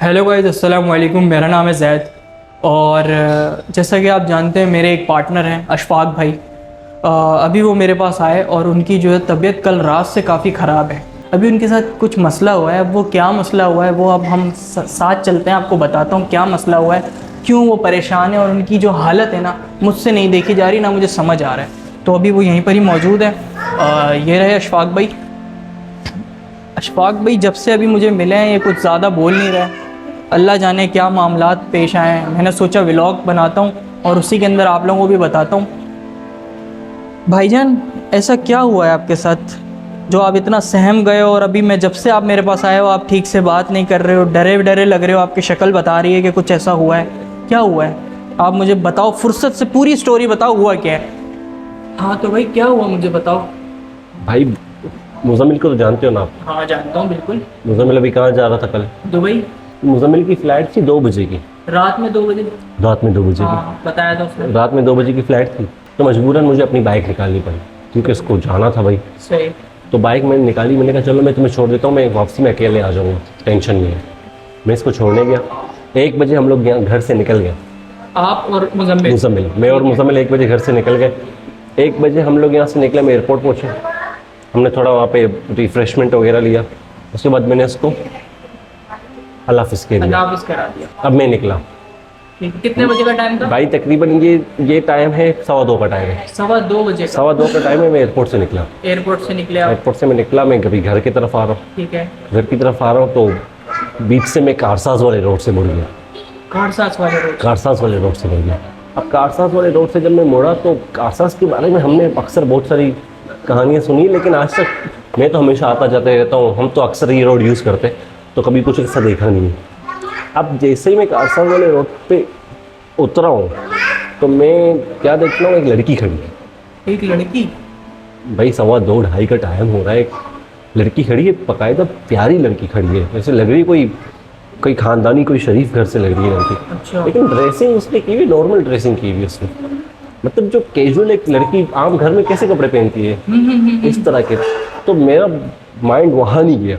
Hello guys, अस्सलाम वालेकुम। मेरा नाम है ज़ैद और जैसा कि आप जानते हैं मेरे एक पार्टनर हैं अशफाक भाई। अभी वो मेरे पास आए और उनकी जो है तबीयत कल रात से काफ़ी ख़राब है। अभी उनके साथ कुछ मसला हुआ है। वो क्या मसला हुआ है वो अब हम साथ चलते हैं, आपको बताता हूँ क्या मसला हुआ है, क्यों वो परेशान है और उनकी जो हालत है ना मुझसे नहीं देखी जा रही, ना मुझे समझ आ रहा है। तो अभी वो यहीं पर ही मौजूद है। ये रहे अशफाक भाई। अशफाक भाई जब से अभी मुझे मिले हैं ये कुछ ज़्यादा बोल नहीं रहे हैं। अल्लाह जाने क्या मामलात पेश आए हैं। मैंने सोचा व्लॉग बनाता हूँ और उसी के अंदर आप लोगों को भी बताता हूँ। भाईजान, ऐसा क्या हुआ है आपके साथ जो आप इतना सहम गए हो और अभी मैं जब से आप मेरे पास आए हो आप ठीक से बात नहीं कर रहे हो, डरे डरे लग रहे हो, आपकी शक्ल बता रही है कि कुछ ऐसा हुआ है। क्या हुआ है आप मुझे बताओ, फुर्सत से पूरी स्टोरी बताओ, हुआ क्या है। हाँ तो भाई क्या हुआ मुझे बताओ। भाई मुज़म्मिल को तो जानते हो ना आप? हाँ जानता हूँ बिल्कुल। मुज़म्मिल अभी कहाँ जा रहा था कल? दुबई। मुज़म्मिल की फ़्लाइट थी 2 बजे की। रात में 2 बजे? रात में 2 बजे की। हाँ बताया था उसने। रात में 2 बजे की फ़्लाइट थी तो मजबूरन मुझे अपनी बाइक निकालनी पड़ी क्योंकि उसको जाना था भाई। सही। तो बाइक मैंने निकाली, मैंने कहा चलो मैं तुम्हें छोड़ देता हूँ, मैं वापसी में अकेले आ जाऊँगा, टेंशन नहीं है। मैं इसको छोड़ने गया, 1 बजे हम लोग घर से निकल गए। आप और मुज़म्मिल? मैं और मुज़म्मिल 1 बजे घर से निकल गए। 1 बजे हम लोग यहाँ से निकले, मैं एयरपोर्ट पहुँचे, हमने थोड़ा वहाँ पे रिफ़्रेशमेंट वगैरह लिया। उसके बाद मैंने इसको अल्लाह हाफ़िज़ कह दिया। अल्लाह हाफ़िज़ करा दिया। अब मैं निकला। कितने बजे का टाइम था भाई तकरीबन ये टाइम है 2:15 का टाइम है। 2:15 बजे का? 2:15 का टाइम है। मैं एयरपोर्ट से निकला। एयरपोर्ट से निकले आप? एयरपोर्ट से मैं निकला, मैं कभी घर की तरफ आ रहा हूँ। ठीक है। घर की तरफ आ रहा हूँ तो बीच से मैं कारसाज वाले रोड से मुड़ गया। कारसाज वाले रोड? कारसाज वाले रोड से मुड़ गया। अब कारसाज वाले रोड से जब मैं मुड़ा तो कारसाज के बारे में हमने अक्सर बहुत सारी कहानियाँ सुनी, लेकिन आज तक मैं तो हमेशा आता जाता रहता हूँ, हम तो अक्सर ये रोड यूज़ करते, तो कभी कुछ ऐसा देखा नहीं है। अब जैसे ही मैं कारसाज वाले रोड पे उतरा हूँ तो मैं क्या देखता हूँ, एक लड़की खड़ी है। एक लड़की? भाई 2:15-2:30 का टाइम हो रहा है, एक लड़की खड़ी है, बाकायदा प्यारी लड़की खड़ी है, जैसे लग रही है कोई खानदानी, कोई शरीफ घर से लग रही है लड़की। अच्छा। लेकिन ड्रेसिंग उसने की हुई नॉर्मल ड्रेसिंग की हुई उसने, मतलब जो कैजुअल एक लड़की आम घर में कैसे कपड़े पहनती है इस तरह के। तो मेरा माइंड वहाँ नहीं गया।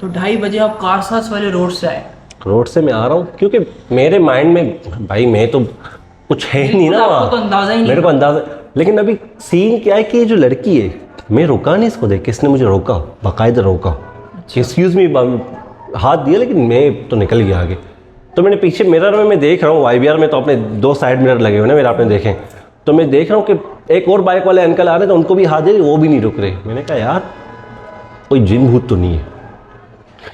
तो 2:30 बजे आप कारसाज वाले रोड से आए? रोड से मैं आ रहा हूँ क्योंकि मेरे माइंड में भाई मैं तो कुछ है ही नहीं ना, आपको तो अंदाजा ही नहीं। मेरे को अंदाजा। लेकिन अभी सीन क्या है कि ये जो लड़की है, मैं रुका नहीं इसको देख के, इसने मुझे रोका, बाकायदा रोका। एक्सक्यूज़ मी हाथ दिया, लेकिन मैं तो निकल गया आगे। तो मैंने पीछे मिरर में मैं देख रहा हूँ, IBR में तो अपने 2 साइड मिरर लगे हुए ना मेरे, आपने देखे, तो मैं देख रहा हूँ कि एक और बाइक वाले अंकल आ रहे थे, उनको भी हाथ दे रहे, वो भी नहीं रुक रहे। मैंने कहा यार कोई जिन भूत तो नहीं है,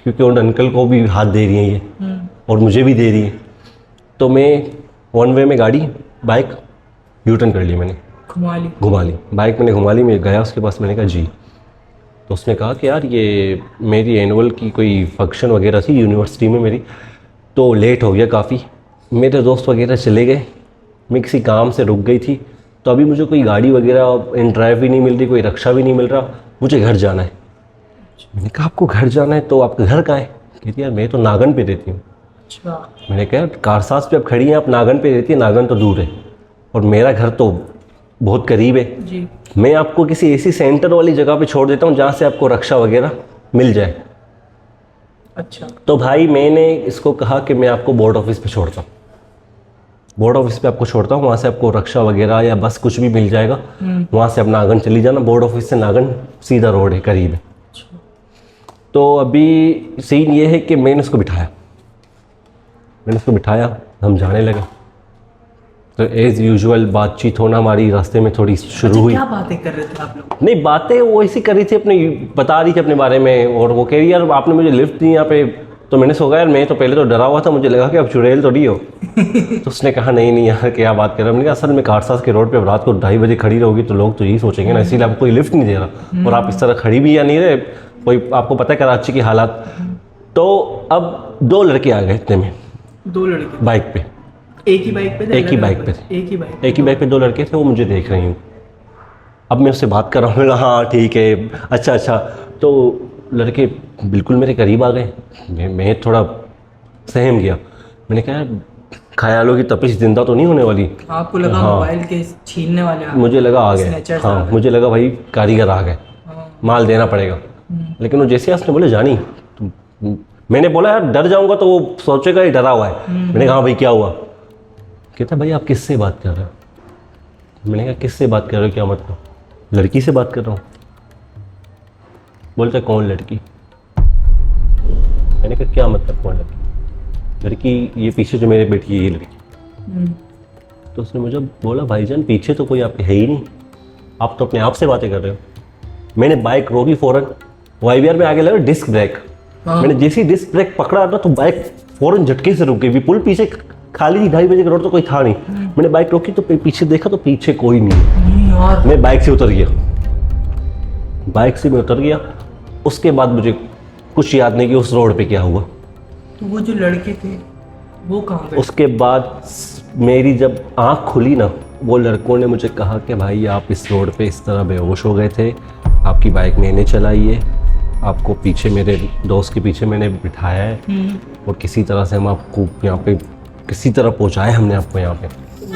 क्योंकि उन अंकल को भी हाथ दे रही है ये और मुझे भी दे रही है। तो मैं 1 वे में गाड़ी बाइक U-टर्न कर ली, मैंने घुमा ली बाइक, मैंने घुमा ली। मैं गया उसके पास, मैंने कहा जी। तो उसने कहा कि यार ये मेरी एनुअल की कोई फंक्शन वगैरह थी यूनिवर्सिटी में मेरी, तो लेट हो गया काफ़ी, मेरे दोस्त वगैरह चले गए, मैं किसी काम से रुक गई थी, तो अभी मुझे कोई गाड़ी वगैरह इन ड्राइव भी नहीं मिल रही, कोई रिक्शा भी नहीं मिल रहा, मुझे घर जाना है। मैंने कहा आपको घर जाना है, तो आपका घर कहाँ है? कहती यार मैं तो नागन पे रहती हूँ। अच्छा। मैंने कहा कारसाज पे आप खड़ी हैं, आप नागन पे रहती है, नागन तो दूर है और मेरा घर तो बहुत करीब है जी। मैं आपको किसी ऐसी सेंटर वाली जगह पे छोड़ देता हूँ जहाँ से आपको रक्षा वगैरह मिल जाए। अच्छा। तो भाई मैंने इसको कहा कि मैं आपको बोर्ड ऑफिस पे छोड़ता हूँ, बोर्ड ऑफिस पे आपको छोड़ता हूँ, वहाँ से आपको रक्षा वगैरह या बस कुछ भी मिल जाएगा, वहाँ से आप नागन चली जाना, बोर्ड ऑफिस से नागन सीधा रोड है, करीब है। तो अभी सीन ये है कि मैंने उसको बिठाया, हम जाने लगे। तो एज़ यूजुअल बातचीत होना हमारी रास्ते में थोड़ी शुरू हुई। क्या बातें कर रहे थे आप लोग? नहीं, बातें वो ऐसी कर रही थी, अपने बता रही थी अपने बारे में, और वो कह रही यार आपने मुझे लिफ्ट दी यहाँ पे, तो मैंने सोचा यार मैं तो पहले तो डरा हुआ था, मुझे लगा कि अब चुड़ैल तो नहीं हो। तो उसने कहा नहीं यार क्या बात कर रहा है। मैंने कहा असल में कारसाज के रोड पे अब रात को 2:30 बजे खड़ी रहोगी तो लोग तो यही सोचेंगे ना, इसीलिए आपको कोई लिफ्ट नहीं दे रहा, और आप इस तरह खड़ी भी या नहीं रहे, कोई आपको पता है कराची की हालात। तो अब 2 लड़के आ गए इतने में, 2 लड़के बाइक पे, एक ही बाइक पे थे? एक ही बाइक पे थे, एक ही बाइक पे 2 लड़के थे, वो मुझे देख रही हूँ। अब मैं उससे बात कर रहा हूँ, हाँ ठीक है, अच्छा। तो लड़के बिल्कुल मेरे करीब आ गए, मैं थोड़ा सहम गया। मैंने कहा ख्यालों की तपिश जिंदा तो नहीं होने वाली? आपको लगा हाँ, मोबाइल के छीनने वाले आ गए? मुझे लगा आ गए, हाँ मुझे लगा भाई कारीगर आ गए, माल देना पड़ेगा। लेकिन वो जैसे उसने बोले जानी, तो मैंने बोला यार डर जाऊंगा तो वो सोचेगा ये डरा हुआ है। मैंने कहा हाँ भाई क्या हुआ? कहता भाई आप किससे बात कर रहे हो? मैंने कहा किससे बात कर रहे हो, क्या मतलब? लड़की से बात कर रहा हूँ। बोलता कौन लड़की? मैंने कहा क्या मतलब कौन लड़की? लड़की ये पीछे जो मेरे बैठी है ये लड़की। तो उसने मुझे बोला भाईजान पीछे तो कोई आपके है ही नहीं, आप तो अपने आप से बातें कर रहे हो। मैंने बाइक रोकी फ़ौरन, वाईवीआर में आगे लगा डिस्क ब्रेक। मैंने जैसे ही डिस्क ब्रेक पकड़ा ना तो बाइक फ़ौरन झटके से रुक गई। पुल पीछे खाली थी, 2:30 बजे का रोड तो कोई था नहीं। मैंने बाइक रोकी तो पीछे देखा तो पीछे कोई नहीं। यार मैं बाइक से उतर गया, बाइक से मैं उतर गया। उसके बाद मुझे कुछ याद नहीं कि उस रोड पे क्या हुआ। तो वो जो लड़के थे वो कहाँ गए? उसके बाद मेरी जब आँख खुली ना, वो लड़कों ने मुझे कहा कि भाई आप इस रोड पे इस तरह बेहोश हो गए थे, आपकी बाइक मैंने चलाई है, आपको पीछे मेरे दोस्त के पीछे मैंने बिठाया है और किसी तरह से हम आपको यहाँ पे किसी तरह पहुँचाए हमने आपको यहाँ पे।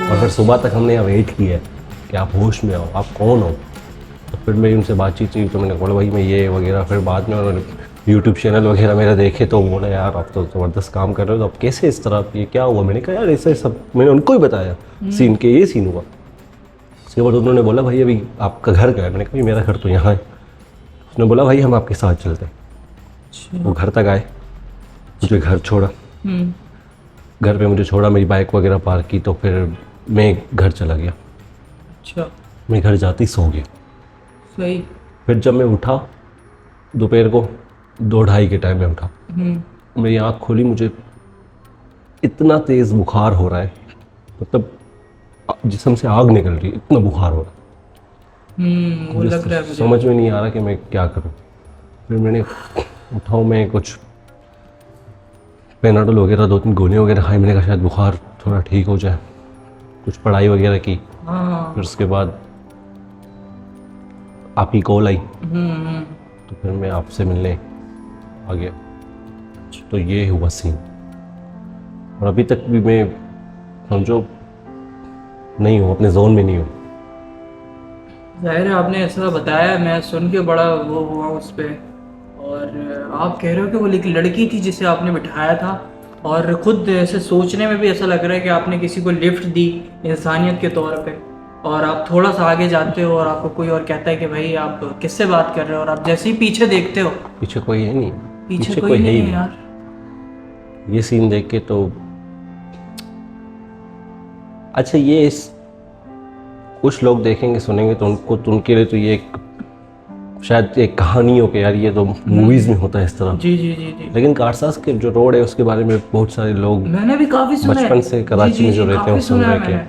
और फिर सुबह तक हमने यहाँ वेट किया है कि आप होश में आओ, आप कौन हो। तो फिर मेरी उनसे बातचीत हुई तो मैंने बोला भाई मैं ये वगैरह। फिर बाद में उन्होंने यूट्यूब चैनल वगैरह मेरा देखे तो बोला यार आप तो ज़बरदस्त काम कर रहे हो, तो अब कैसे इस तरह ये क्या हुआ? मैंने कहा यार ऐसे सब मैंने उनको ही बताया सीन के ये सीन हुआ। उसके बाद उन्होंने बोला भाई अभी आपका घर क्या है? मैंने कहा मेरा घर तो यहाँ है। उसने बोला भाई हम आपके साथ चलते हैं। वो घर तक आए, मुझे घर छोड़ा, घर पे मुझे छोड़ा, मेरी बाइक वगैरह पार्क की, तो फिर मैं घर चला गया। अच्छा मैं घर जाते ही सो गया। सही। फिर जब मैं उठा दोपहर को 2-2:30 के टाइम में उठा, मेरी आँख खोली, मुझे इतना तेज़ बुखार हो रहा है, मतलब जिस्म से आग निकल रही है, इतना बुखार हो रहा है। वो लग रहा है मुझे। समझ में नहीं आ रहा कि मैं क्या करूं। फिर मैंने उठाऊँ, मैं कुछ पेनाडोल वगैरह 2-3 गोलियाँ वगैरह खाई। मैंने कहा शायद बुखार थोड़ा ठीक हो जाए। कुछ पढ़ाई वगैरह की। फिर उसके बाद आप ही कॉल आई तो फिर मैं आपसे मिलने आ गया। तो ये हुआ सीन। और अभी तक भी मैं समझो नहीं हूँ, अपने जोन में नहीं हूँ। ज़ाहिर है आपने ऐसा बताया, मैं सुन के बड़ा वो हुआ उस पर। और आप कह रहे हो कि वो एक लड़की थी जिसे आपने बिठाया था, और ख़ुद ऐसे सोचने में भी ऐसा लग रहा है कि आपने किसी को लिफ्ट दी इंसानियत के तौर पे, और आप थोड़ा सा आगे जाते हो और आपको कोई और कहता है कि भाई आप किससे बात कर रहे हो, और आप जैसे ही पीछे देखते हो पीछे कोई है नहीं, पीछे कोई नहीं है यार। ये सीन देख के तो अच्छा ये कुछ लोग देखेंगे सुनेंगे तो उनको तो उनके लिए तो ये एक शायद एक कहानी हो कि यार ये तो मूवीज में होता है इस तरह। जी जी जी जी। लेकिन कारसाज के जो रोड है उसके बारे में बहुत सारे लोग मैंने भी काफ़ी सुना है, बचपन से कराची में जो रहते हैं वो सुन रहे हैं। हैं।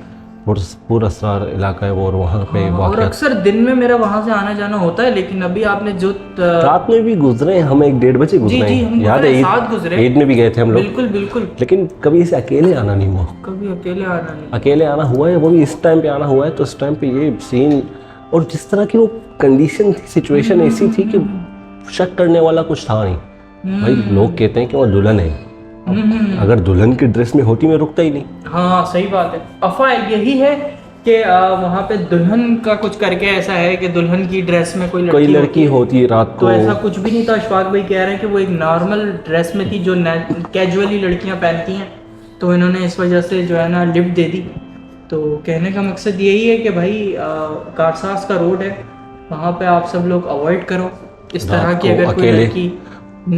पूरा असरार इलाका है वो, और वहाँ पे और वाक़यात अक्सर दिन में मेरा वहाँ से आना जाना होता है, लेकिन अभी आपने जो रात में भी गुजरे, हम 1-1:30 बजे गुजरे जी हम याद है साथ गुजरे। ईद में भी गए थे हम लोग। बिल्कुल बिल्कुल। लेकिन कभी ऐसे अकेले आना नहीं हुआ। कभी अकेले आना नहीं। अकेले आना हुआ है वो भी इस टाइम पे आना हुआ है, तो इस टाइम पे ये सीन और जिस तरह की वो कंडीशन थी, सिचुएशन ऐसी थी कि शक करने वाला कुछ था नहीं। भाई लोग कहते हैं कि वो दुल्हन है, अगर दुल्हन की ड्रेस में होती मैं रुकता ही नहीं। हाँ सही बात है। अफवाह यही है कि वहाँ पे दुल्हन का कुछ करके ऐसा है कि दुल्हन की ड्रेस में कोई लड़की होती है रात को। तो ऐसा कुछ भी नहीं था। अशफाक भाई कह रहे हैं कि वो एक नॉर्मल ड्रेस में थी जो कैजुअली लड़कियाँ पहनती हैं, तो इन्होंने इस वजह से जो है ना लिफ्ट दे दी। तो कहने का मकसद यही है कि भाई कारसाज का रोड है, वहाँ पे आप सब लोग अवॉइड करो इस तरह की। अगर कोई लड़की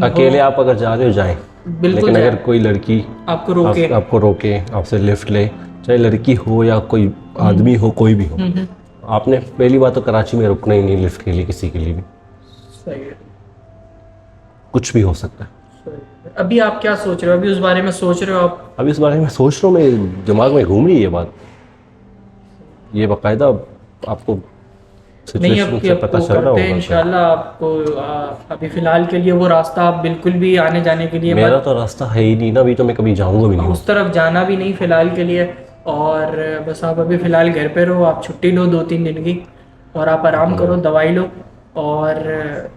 अकेले आप अगर जा रहे हो जाएं, लेकिन अगर कोई लड़की आपको रोके आपसे लिफ्ट ले, चाहे लड़की हो या कोई आदमी हो, कोई भी हो, आपने पहली बात तो कराची में रुकना ही नहीं लिफ्ट के लिए, किसी के लिए भी। सही है। कुछ भी हो सकता है। अभी आप क्या सोच रहे हो? अभी उस बारे में सोच रहे हो आप? अभी इस बारे में सोच रहा हूँ, मैं दिमाग में घूम रही है ये बात। ये बाकायदा आपको सिचुएशन से पता चल रहा होगा इंशाल्लाह आपको। अभी फिलहाल के लिए वो रास्ता आप बिल्कुल भी आने जाने के लिए मेरा तो रास्ता है ही नहीं ना, अभी तो मैं कभी जाऊंगा भी नहीं उस तरफ, जाना भी नहीं फिलहाल के लिए। और बस आप अभी फ़िलहाल घर पे रहो, आप छुट्टी लो 2-3 दिन की, और आप आराम करो, दवाई लो, और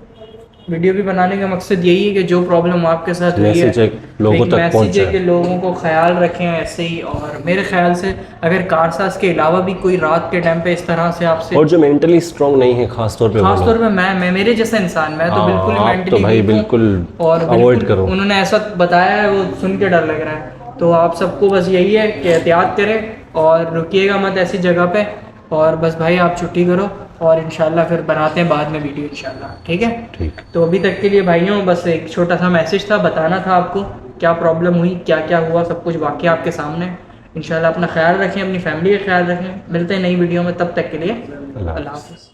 वीडियो भी बनाने का मकसद यही है कि जो प्रॉब्लम आपके साथ हुई मैसेज है, है, लोगों एक तक मैसेज है पहुंचाए। कि लोगों को ख्याल रखें ऐसे ही। और मेरे ख्याल से अगर कारसाज के अलावा भी कोई रात के टाइम पे इस तरह से आपसे, और जो मेंटली स्ट्रांग नहीं है खास तौर पे वो खास लोग। तौर पे मैं मेरे जैसा इंसान, मैं तो हाँ, बिल्कुल आप तो मेंटली भाई वीक हूँ बिल्कुल और अवॉइड बिल्कुल करो। उन्होंने ऐसा बताया है, वो सुन के डर लग रहा है। तो आप सबको बस यही है कि एहतियात करें और रुकिएगा मत ऐसी जगह पे। और बस भाई आप छुट्टी करो और इंशाल्लाह फिर बनाते हैं बाद में वीडियो इंशाल्लाह, ठीक है। ठीक। तो अभी तक के लिए भाइयों बस एक छोटा सा मैसेज था, बताना था आपको क्या प्रॉब्लम हुई, क्या क्या हुआ, सब कुछ वाकई आपके सामने। इंशाल्लाह अपना ख्याल रखें, अपनी फैमिली का ख्याल रखें। मिलते हैं नई वीडियो में, तब तक के लिए अल्लाह अल्लाह हाफ़िज़। हाफ़िज़।